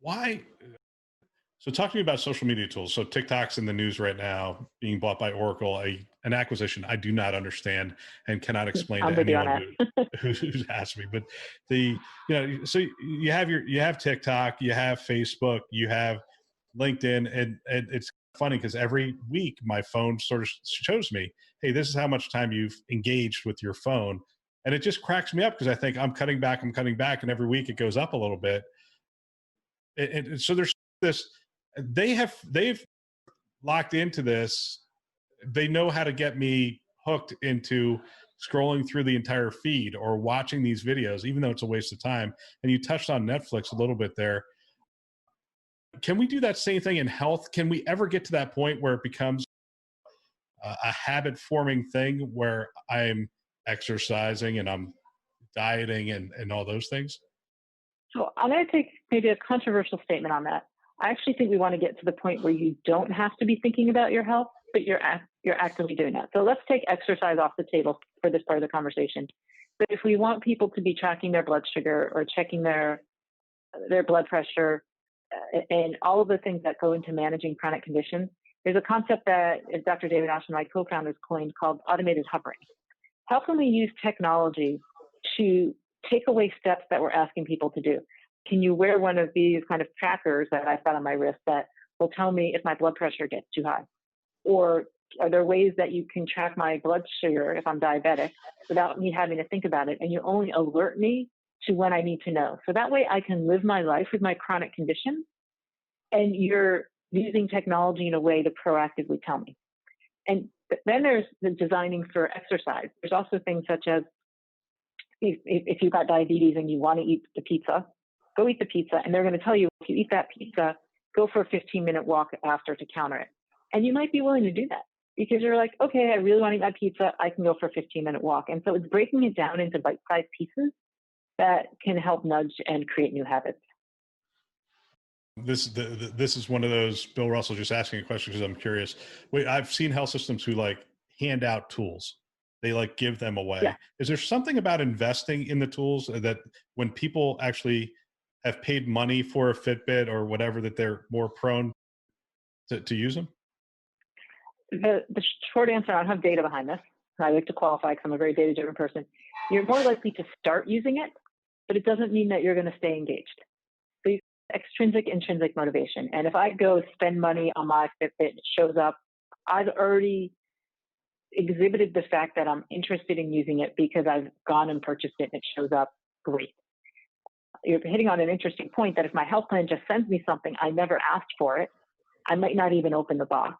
Why? So talk to me about social media tools. So TikTok's in the news right now, being bought by Oracle, an acquisition I do not understand and cannot explain I'm to with you on anyone that. who's asked me. But the so you have TikTok, you have Facebook, you have LinkedIn, and it's funny because every week my phone sort of shows me, hey, this is how much time you've engaged with your phone, and it just cracks me up because I think I'm cutting back, and every week it goes up a little bit. And so there's this they've locked into this. They know how to get me hooked into scrolling through the entire feed or watching these videos, even though it's a waste of time. And you touched on Netflix a little bit there. Can we do that same thing in health? Can we ever get to that point where it becomes a habit forming thing where I'm exercising and I'm dieting and all those things? So I'm going to take maybe a controversial statement on that. I actually think we want to get to the point where you don't have to be thinking about your health, but you're actively doing that. So let's take exercise off the table for this part of the conversation. But if we want people to be tracking their blood sugar or checking their blood pressure and all of the things that go into managing chronic conditions, there's a concept that Dr. David Ash and my co-founders coined called automated hovering. How can we use technology to take away steps that we're asking people to do? Can you wear one of these kind of trackers that I've got on my wrist that will tell me if my blood pressure gets too high? Or are there ways that you can track my blood sugar if I'm diabetic without me having to think about it? And you only alert me to when I need to know. So that way I can live my life with my chronic condition, and you're using technology in a way to proactively tell me. And then there's the designing for exercise. There's also things such as if you've got diabetes and you want to eat the pizza, go eat the pizza. And they're going to tell you, if you eat that pizza, go for a 15-minute walk after to counter it. And you might be willing to do that because you're like, okay, I really want to eat that pizza. I can go for a 15-minute walk. And so it's breaking it down into bite-sized pieces that can help nudge and create new habits. This is one of those. Bill Russell just asking a question because I'm curious. Wait, I've seen health systems who like hand out tools. They like give them away. Yeah. Is there something about investing in the tools that when people actually have paid money for a Fitbit or whatever, that they're more prone to use them? The short answer, I don't have data behind this. I like to qualify because I'm a very data-driven person. You're more likely to start using it, but it doesn't mean that you're going to stay engaged. So you extrinsic, intrinsic motivation. And if I go spend money on my Fitbit, it shows up, I've already exhibited the fact that I'm interested in using it because I've gone and purchased it and it shows up. Great. You're hitting on an interesting point that if my health plan just sends me something, I never asked for it, I might not even open the box.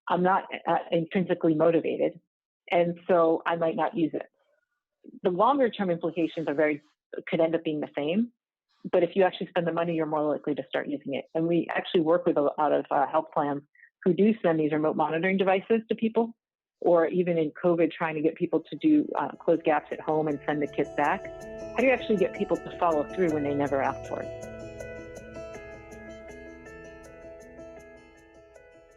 I'm not intrinsically motivated, and so I might not use it. The longer term implications could end up being the same, but if you actually spend the money, you're more likely to start using it. And we actually work with a lot of health plans who do send these remote monitoring devices to people, or even in COVID, trying to get people to do close gaps at home and send the kits back. How do you actually get people to follow through when they never asked for it?